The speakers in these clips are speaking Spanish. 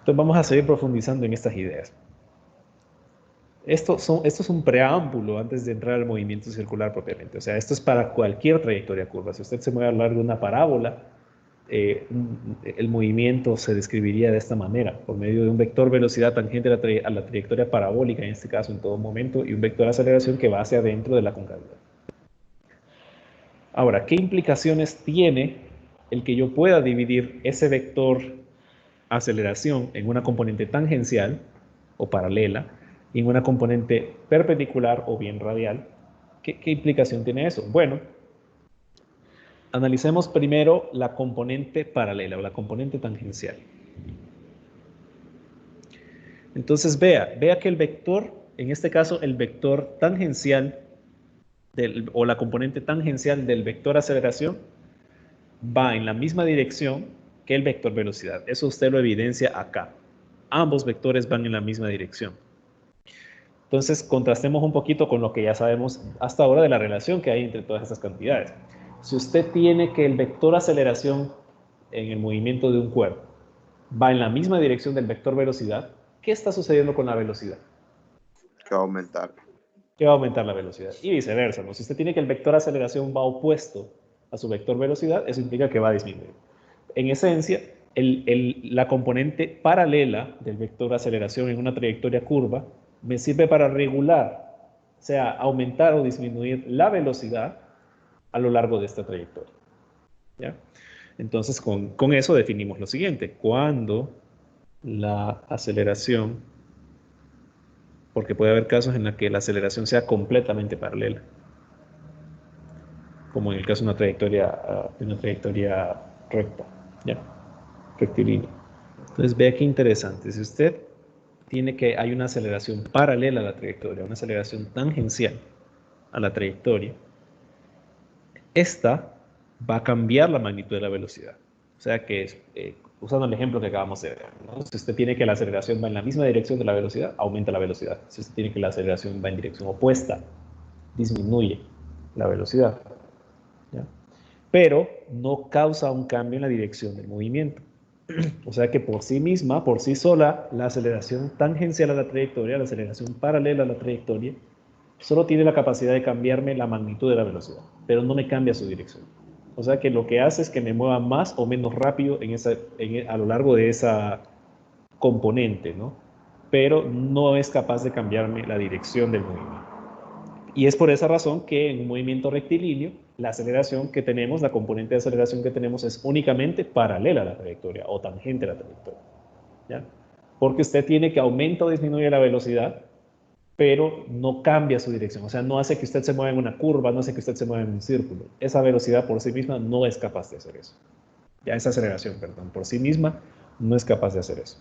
Entonces vamos a seguir profundizando en estas ideas. Esto es un preámbulo antes de entrar al movimiento circular propiamente. O sea, esto es para cualquier trayectoria curva. Si usted se mueve a lo largo de una parábola, el movimiento se describiría de esta manera, por medio de un vector velocidad tangente a la trayectoria parabólica, en este caso en todo momento, y un vector aceleración que va hacia adentro de la concavidad. Ahora, ¿qué implicaciones tiene el que yo pueda dividir ese vector aceleración en una componente tangencial o paralela y en una componente perpendicular o bien radial? ¿Qué implicación tiene eso? Bueno, analicemos primero la componente paralela o la componente tangencial. Entonces vea que el vector, en este caso el vector tangencial o la componente tangencial del vector aceleración va en la misma dirección que el vector velocidad. Eso usted lo evidencia acá. Ambos vectores van en la misma dirección. Entonces, contrastemos un poquito con lo que ya sabemos hasta ahora de la relación que hay entre todas estas cantidades. Si usted tiene que el vector aceleración en el movimiento de un cuerpo va en la misma dirección del vector velocidad, ¿qué está sucediendo con la velocidad? Que va a aumentar. Que va a aumentar la velocidad. Y viceversa, ¿no? Si usted tiene que el vector aceleración va opuesto a su vector velocidad, eso implica que va a disminuir. En esencia, la componente paralela del vector aceleración en una trayectoria curva me sirve para regular, o sea, aumentar o disminuir la velocidad a lo largo de esta trayectoria. ¿Ya? Entonces, con eso definimos lo siguiente. Cuando la aceleración, porque puede haber casos en los que la aceleración sea completamente paralela, como en el caso de una trayectoria recta, ¿ya? Rectilínea. Entonces, vea qué interesante. Si usted tiene que hay una aceleración paralela a la trayectoria, una aceleración tangencial a la trayectoria, esta va a cambiar la magnitud de la velocidad. O sea que, usando el ejemplo que acabamos de ver, ¿no? Si usted tiene que la aceleración va en la misma dirección de la velocidad, aumenta la velocidad. Si usted tiene que la aceleración va en dirección opuesta, disminuye la velocidad. ¿Ya? Pero no causa un cambio en la dirección del movimiento. O sea que por sí misma, por sí sola, la aceleración tangencial a la trayectoria, la aceleración paralela a la trayectoria, solo tiene la capacidad de cambiarme la magnitud de la velocidad, pero no me cambia su dirección. O sea que lo que hace es que me mueva más o menos rápido a lo largo de esa componente, ¿no? Pero no es capaz de cambiarme la dirección del movimiento. Y es por esa razón que en un movimiento rectilíneo, la aceleración que tenemos, la componente de aceleración que tenemos es únicamente paralela a la trayectoria o tangente a la trayectoria. ¿Ya? Porque usted tiene que aumentar o disminuir la velocidad, pero no cambia su dirección. O sea, no hace que usted se mueva en una curva, no hace que usted se mueva en un círculo. Esa velocidad por sí misma no es capaz de hacer eso. Ya esa aceleración, perdón, por sí misma no es capaz de hacer eso.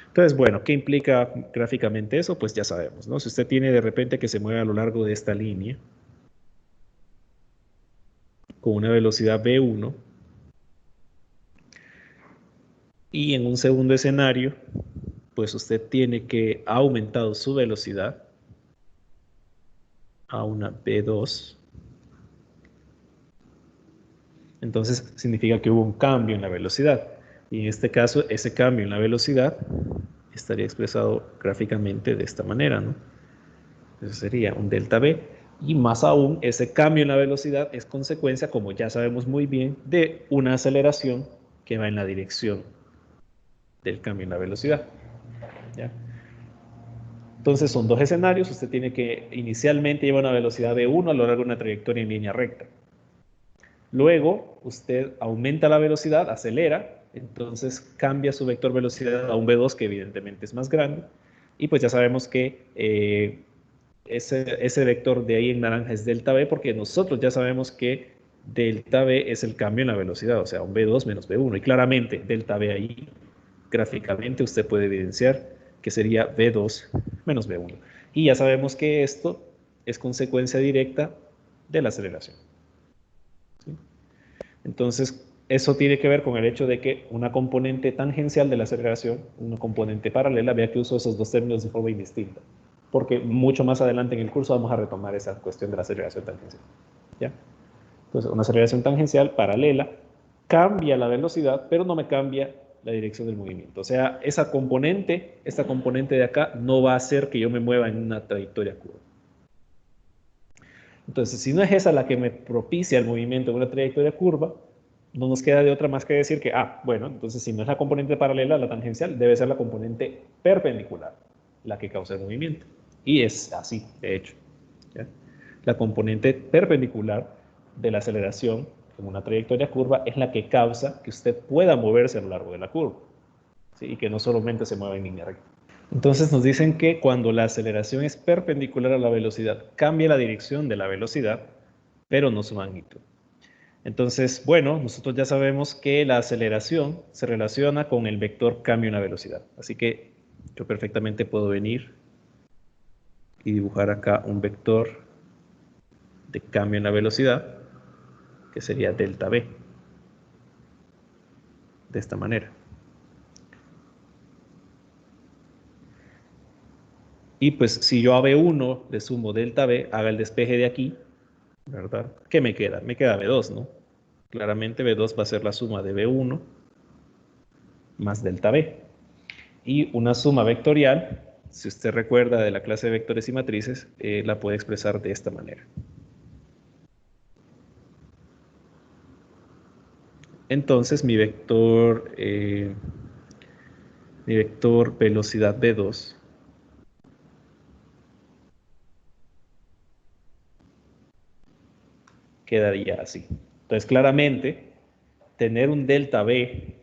Entonces, bueno, ¿qué implica gráficamente eso? Pues ya sabemos, ¿no? Si usted tiene de repente que se mueve a lo largo de esta línea con una velocidad v1 y en un segundo escenario, pues usted tiene que ha aumentado su velocidad a una v2. Entonces significa que hubo un cambio en la velocidad. Y en este caso, ese cambio en la velocidad estaría expresado gráficamente de esta manera, ¿no? Eso sería un delta V. Y más aún, ese cambio en la velocidad es consecuencia, como ya sabemos muy bien, de una aceleración que va en la dirección del cambio en la velocidad. ¿Ya? Entonces son dos escenarios. Usted tiene que inicialmente llevar una velocidad V1 a lo largo de una trayectoria en línea recta. Luego, usted aumenta la velocidad, acelera, entonces cambia su vector velocidad a un V2 que evidentemente es más grande. Y pues ya sabemos que ese vector de ahí en naranja es delta V, porque nosotros ya sabemos que delta V es el cambio en la velocidad, o sea, un V2 menos V1. Y claramente delta V ahí, gráficamente, usted puede evidenciar que sería V2 menos V1. Y ya sabemos que esto es consecuencia directa de la aceleración. ¿Sí? Entonces, eso tiene que ver con el hecho de que una componente tangencial de la aceleración, una componente paralela, vea que uso esos dos términos de forma indistinta, porque mucho más adelante en el curso vamos a retomar esa cuestión de la aceleración tangencial. ¿Ya? Entonces, una aceleración tangencial paralela cambia la velocidad, pero no me cambia la dirección del movimiento. O sea, esta componente de acá, no va a hacer que yo me mueva en una trayectoria curva. Entonces, si no es esa la que me propicia el movimiento en una trayectoria curva, no nos queda de otra más que decir que, bueno, entonces si no es la componente paralela a la tangencial, debe ser la componente perpendicular la que causa el movimiento. Y es así, de hecho. ¿Ya? La componente perpendicular de la aceleración en una trayectoria curva es la que causa que usted pueda moverse a lo largo de la curva, ¿sí? Y que no solamente se mueva en línea recta. Entonces nos dicen que cuando la aceleración es perpendicular a la velocidad, cambia la dirección de la velocidad, pero no su magnitud. Entonces, bueno, nosotros ya sabemos que la aceleración se relaciona con el vector cambio en la velocidad. Así que yo perfectamente puedo venir y dibujar acá un vector de cambio en la velocidad, que sería delta V, de esta manera. Y pues si yo a V1 le sumo delta V, haga el despeje de aquí, ¿verdad? ¿Qué me queda? Me queda V2, ¿no? Claramente V2 va a ser la suma de V1 más delta V. Y una suma vectorial, si usted recuerda de la clase de vectores y matrices, la puede expresar de esta manera. Entonces mi vector velocidad V2 quedaría así. Entonces claramente tener un delta V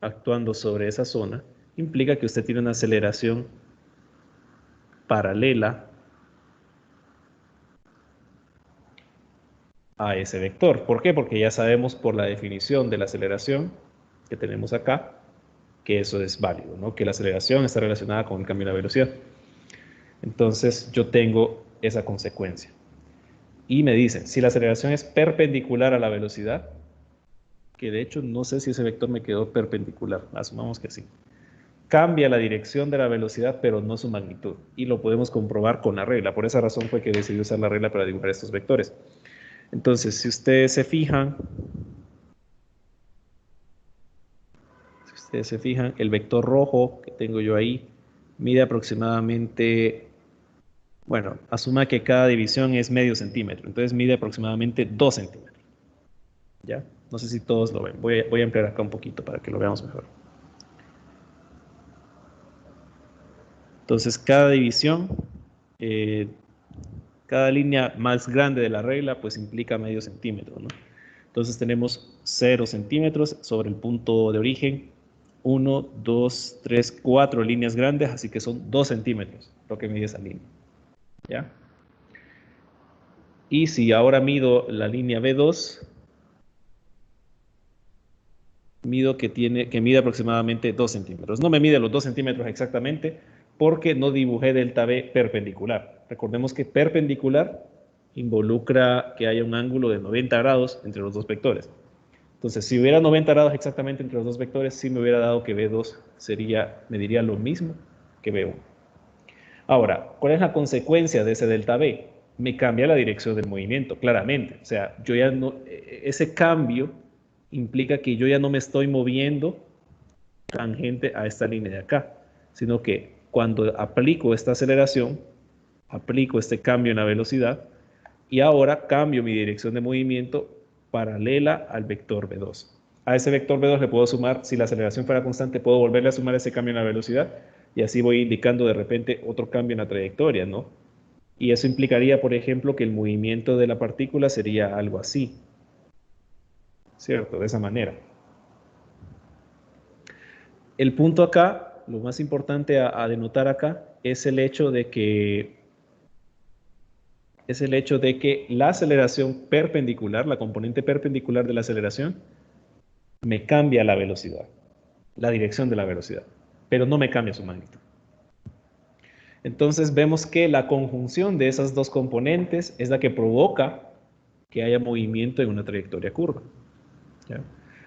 actuando sobre esa zona implica que usted tiene una aceleración paralela a ese vector. ¿Por qué? Porque ya sabemos por la definición de la aceleración que tenemos acá que eso es válido, ¿no? Que la aceleración está relacionada con el cambio de la velocidad. Entonces yo tengo esa consecuencia. Y me dicen, si la aceleración es perpendicular a la velocidad, que de hecho no sé si ese vector me quedó perpendicular, asumamos que sí. Cambia la dirección de la velocidad, pero no su magnitud. Y lo podemos comprobar con la regla. Por esa razón fue que decidí usar la regla para dibujar estos vectores. Entonces, si ustedes se fijan, el vector rojo que tengo yo ahí mide aproximadamente, bueno, asuma que cada división es medio centímetro, entonces mide aproximadamente 2 centímetros. ¿Ya? No sé si todos lo ven. Voy a ampliar acá un poquito para que lo veamos mejor. Entonces, cada división, cada línea más grande de la regla, pues implica medio centímetro, ¿no? Entonces tenemos 0 centímetros sobre el punto de origen, 1, 2, 3, 4 líneas grandes, así que son 2 centímetros lo que mide esa línea. ¿Ya? Y si ahora mido la línea B2, mido que mide aproximadamente 2 centímetros. No me mide los 2 centímetros exactamente porque no dibujé delta V perpendicular. Recordemos que perpendicular involucra que haya un ángulo de 90 grados entre los dos vectores. Entonces, si hubiera 90 grados exactamente entre los dos vectores, sí me hubiera dado que V2 mediría lo mismo que V1. Ahora, ¿cuál es la consecuencia de ese delta V? Me cambia la dirección del movimiento, claramente. O sea, yo ya no, ese cambio implica que yo ya no me estoy moviendo tangente a esta línea de acá, sino que cuando aplico esta aceleración, aplico este cambio en la velocidad y ahora cambio mi dirección de movimiento paralela al vector V2. A ese vector V2 le puedo sumar, si la aceleración fuera constante, puedo volverle a sumar ese cambio en la velocidad y así voy indicando de repente otro cambio en la trayectoria, ¿no? Y eso implicaría, por ejemplo, que el movimiento de la partícula sería algo así, ¿cierto? De esa manera. El punto acá, lo más importante a denotar acá, es el hecho de que la aceleración perpendicular, la componente perpendicular de la aceleración, me cambia la velocidad, la dirección de la velocidad, pero no me cambia su magnitud. Entonces vemos que la conjunción de esas dos componentes es la que provoca que haya movimiento en una trayectoria curva. ¿Ya?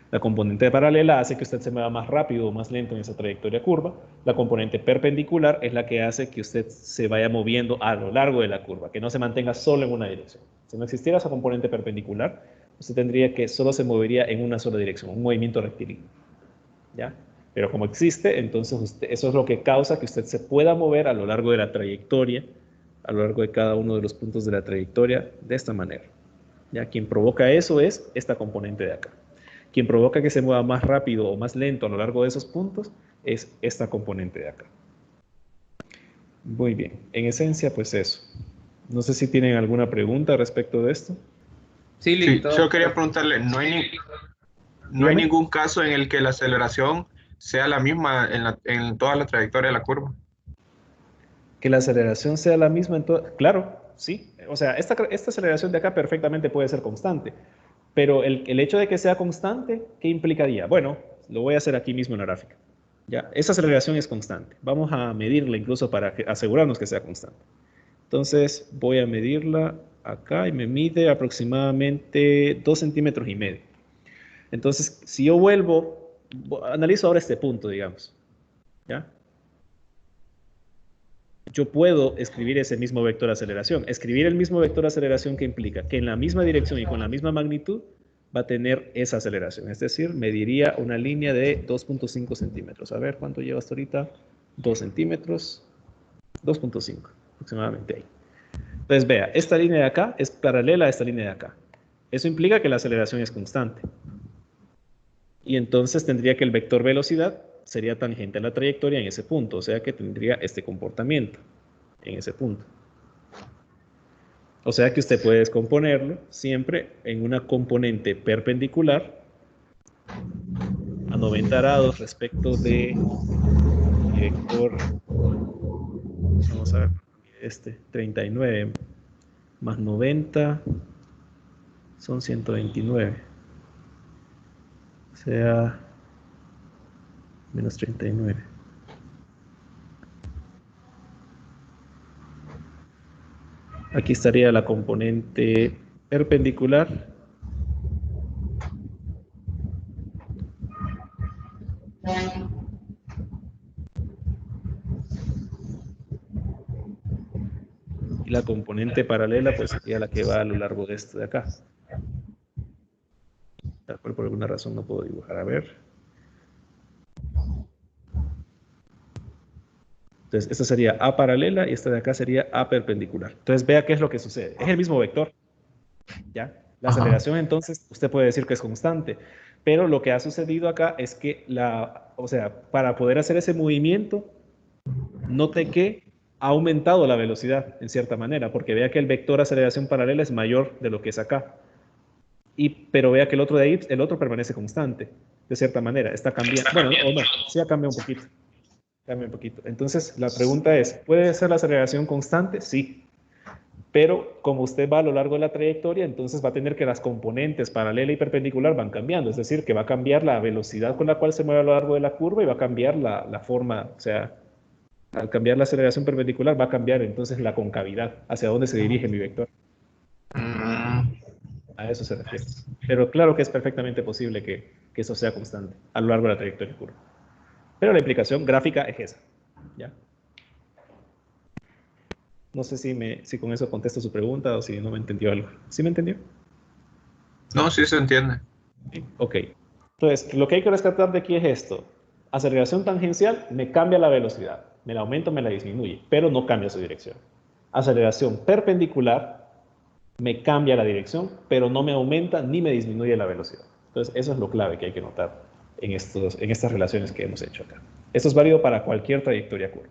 La componente paralela hace que usted se mueva más rápido o más lento en esa trayectoria curva. La componente perpendicular es la que hace que usted se vaya moviendo a lo largo de la curva, que no se mantenga solo en una dirección. Si no existiera esa componente perpendicular, usted tendría que solo se movería en una sola dirección, un movimiento rectilíneo. ¿Ya? Pero como existe, entonces eso es lo que causa que usted se pueda mover a lo largo de la trayectoria, a lo largo de cada uno de los puntos de la trayectoria, de esta manera. ¿Ya? Quien provoca eso es esta componente de acá. Quien provoca que se mueva más rápido o más lento a lo largo de esos puntos es esta componente de acá. Muy bien, en esencia pues eso. No sé si tienen alguna pregunta respecto de esto. Sí, Sí, listo. yo quería preguntarle, no hay Dígame. ningún caso en el que la aceleración sea la misma en toda la trayectoria de la curva? Que la aceleración sea la misma en todo. Claro, sí. O sea, esta aceleración de acá perfectamente puede ser constante. Pero el hecho de que sea constante, ¿qué implicaría? Bueno, lo voy a hacer aquí mismo en la gráfica. ¿Ya? Esa aceleración es constante. Vamos a medirla incluso para asegurarnos que sea constante. Entonces voy a medirla acá y me mide aproximadamente 2,5 centímetros. Entonces, si yo analizo ahora este punto, digamos. ¿Ya? Yo puedo escribir ese mismo vector de aceleración. Escribir el mismo vector de aceleración que implica que en la misma dirección y con la misma magnitud va a tener esa aceleración. Es decir, mediría una línea de 2,5 centímetros. A ver, ¿cuánto lleva hasta ahorita? 2 centímetros, 2,5 aproximadamente ahí. Entonces, vea, esta línea de acá es paralela a esta línea de acá. Eso implica que la aceleración es constante. Y entonces tendría que el vector velocidad sería tangente a la trayectoria en ese punto, o sea que tendría este comportamiento en ese punto. O sea que usted puede descomponerlo siempre en una componente perpendicular a 90 grados respecto de vector, vamos a ver, 39 más 90 son 129, o sea, menos 39. Aquí estaría la componente perpendicular y la componente paralela pues sería la que va a lo largo de esto de acá. Tal cual por alguna razón no puedo dibujar. A ver. Entonces, esta sería A paralela y esta de acá sería A perpendicular. Entonces, vea qué es lo que sucede. Es el mismo vector. ¿Ya? La aceleración, entonces, usted puede decir que es constante. Pero lo que ha sucedido acá es que o sea, para poder hacer ese movimiento, note que ha aumentado la velocidad en cierta manera, porque vea que el vector aceleración paralela es mayor de lo que es acá. Pero vea que el otro de ahí, el otro permanece constante, de cierta manera. Está cambiando. Bueno, o no, sí ha cambiado un poquito. Cambia un poquito. Entonces, la pregunta es, ¿puede ser la aceleración constante? Sí. Pero como usted va a lo largo de la trayectoria, entonces va a tener que las componentes paralela y perpendicular van cambiando. Es decir, que va a cambiar la velocidad con la cual se mueve a lo largo de la curva y va a cambiar la forma. O sea, al cambiar la aceleración perpendicular va a cambiar entonces la concavidad, hacia dónde se dirige mi vector. A eso se refiere. Pero claro que es perfectamente posible que eso sea constante a lo largo de la trayectoria curva. Pero la implicación gráfica es esa. ¿Ya? No sé si con eso contesto su pregunta o si no me entendió algo. ¿Sí me entendió? No, sí se entiende. Sí. Ok. Entonces, lo que hay que rescatar de aquí es esto. Aceleración tangencial me cambia la velocidad. Me la aumenta o me la disminuye, pero no cambia su dirección. Aceleración perpendicular me cambia la dirección, pero no me aumenta ni me disminuye la velocidad. Entonces, eso es lo clave que hay que notar en estas relaciones que hemos hecho acá. Esto es válido para cualquier trayectoria curva.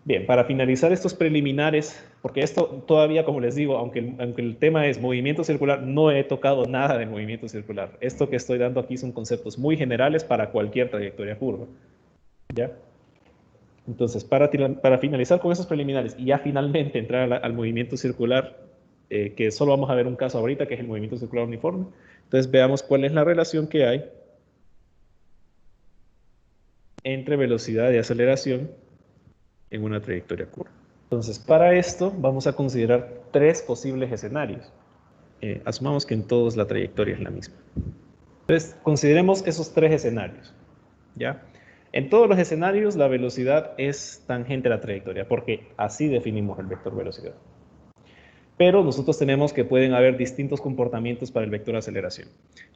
Bien, para finalizar estos preliminares, porque esto todavía, como les digo, aunque el tema es movimiento circular, no he tocado nada de movimiento circular. Esto que estoy dando aquí son conceptos muy generales para cualquier trayectoria curva. ¿Ya? Entonces, para finalizar con esos preliminares y ya finalmente entrar al movimiento circular, que solo vamos a ver un caso ahorita, que es el movimiento circular uniforme. Entonces, veamos cuál es la relación que hay entre velocidad y aceleración en una trayectoria curva. Entonces, para esto vamos a considerar tres posibles escenarios. Asumamos que en todos la trayectoria es la misma. Entonces, consideremos esos tres escenarios. ¿Ya? En todos los escenarios la velocidad es tangente a la trayectoria, porque así definimos el vector velocidad. Pero nosotros tenemos que pueden haber distintos comportamientos para el vector de aceleración.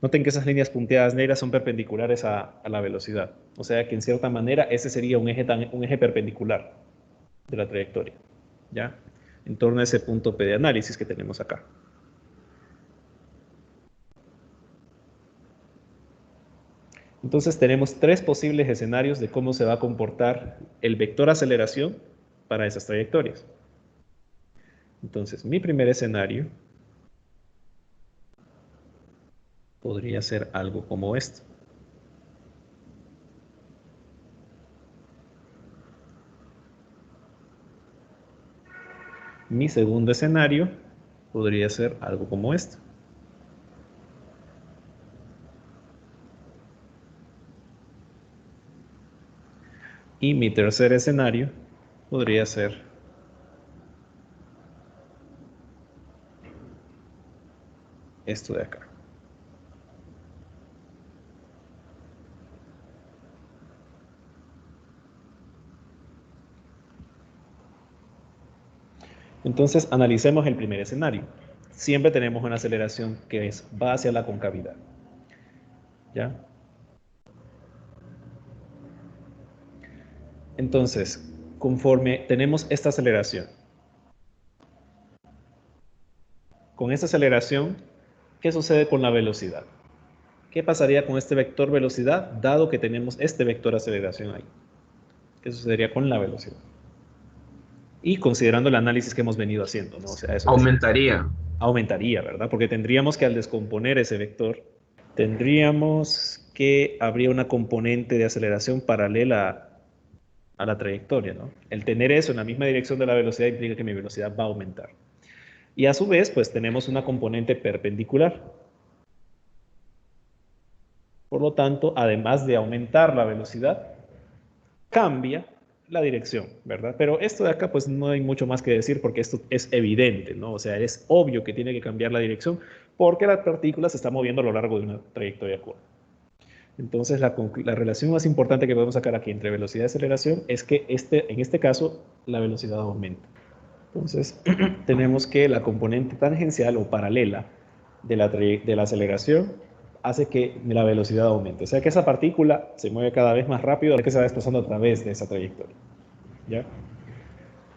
Noten que esas líneas punteadas negras son perpendiculares a la velocidad. O sea que en cierta manera ese sería un eje perpendicular de la trayectoria, ¿ya? En torno a ese punto P de análisis que tenemos acá. Entonces tenemos tres posibles escenarios de cómo se va a comportar el vector aceleración para esas trayectorias. Entonces, mi primer escenario podría ser algo como esto. Mi segundo escenario podría ser algo como esto. Y mi tercer escenario podría ser esto de acá. Entonces, analicemos el primer escenario. Siempre tenemos una aceleración que va hacia la concavidad. ¿Ya? Entonces, conforme tenemos esta aceleración, con esta aceleración, ¿qué sucede con la velocidad? ¿Qué pasaría con este vector velocidad, dado que tenemos este vector aceleración ahí? ¿Qué sucedería con la velocidad? Y considerando el análisis que hemos venido haciendo, ¿no? O sea, eso Aumentaría. aumentaría, ¿verdad? Porque tendríamos que al descomponer ese vector, tendríamos que habría una componente de aceleración paralela a la trayectoria, ¿no? El tener eso en la misma dirección de la velocidad implica que mi velocidad va a aumentar. Y a su vez, pues tenemos una componente perpendicular. Por lo tanto, además de aumentar la velocidad, cambia la dirección, ¿verdad? Pero esto de acá, pues no hay mucho más que decir porque esto es evidente, ¿no? O sea, es obvio que tiene que cambiar la dirección porque la partícula se está moviendo a lo largo de una trayectoria curva. Entonces, la relación más importante que podemos sacar aquí entre velocidad y aceleración es que en este caso la velocidad aumenta. Entonces, tenemos que la componente tangencial o paralela de la aceleración hace que la velocidad aumente. O sea que esa partícula se mueve cada vez más rápido que se va desplazando a través de esa trayectoria. ¿Ya?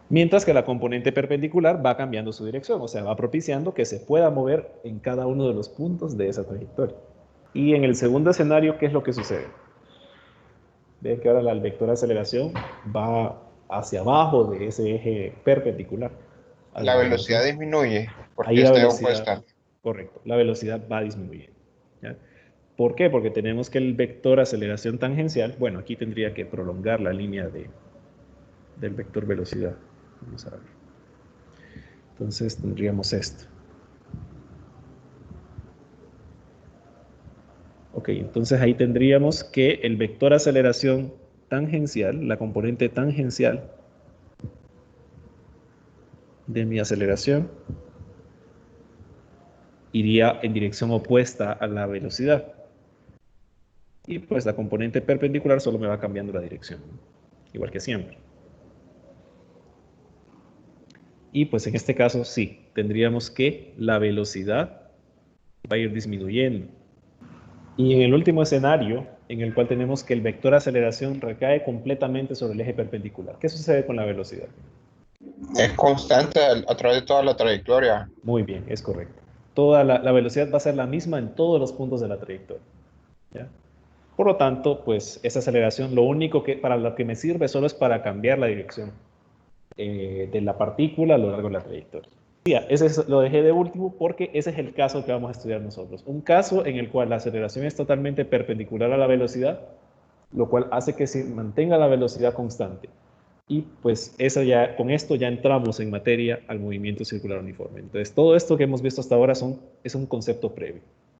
Mientras que la componente perpendicular va cambiando su dirección, o sea, va propiciando que se pueda mover en cada uno de los puntos de esa trayectoria. Y en el segundo escenario, ¿qué es lo que sucede? Ven que ahora el vector de aceleración va hacia abajo de ese eje perpendicular. La velocidad disminuye porque Ahí la está velocidad, opuesta. correcto, la velocidad va disminuyendo. ¿Ya? ¿Por qué? Porque tenemos que el vector aceleración tangencial, bueno, aquí tendría que prolongar la línea del vector velocidad. Vamos a ver. Entonces tendríamos esto. Ok, entonces ahí tendríamos que el vector aceleración tangencial, la componente tangencial de mi aceleración, iría en dirección opuesta a la velocidad. Y pues la componente perpendicular solo me va cambiando la dirección, igual que siempre. Y pues en este caso sí, tendríamos que la velocidad va a ir disminuyendo. Y en el último escenario, en el cual tenemos que el vector de aceleración recae completamente sobre el eje perpendicular. ¿Qué sucede con la velocidad? Es constante a través de toda la trayectoria. Muy bien, es correcto. Toda la velocidad va a ser la misma en todos los puntos de la trayectoria. ¿Ya? Por lo tanto, pues esa aceleración, lo único que para lo que me sirve solo es para cambiar la dirección de la partícula a lo largo de la trayectoria. Ese lo dejé de último porque ese es el caso que vamos a estudiar nosotros. Un caso en el cual la aceleración es totalmente perpendicular a la velocidad, lo cual hace que se mantenga la velocidad constante. Y pues con esto ya entramos en materia al movimiento circular uniforme. Entonces, todo esto que hemos visto hasta ahora es un concepto previo.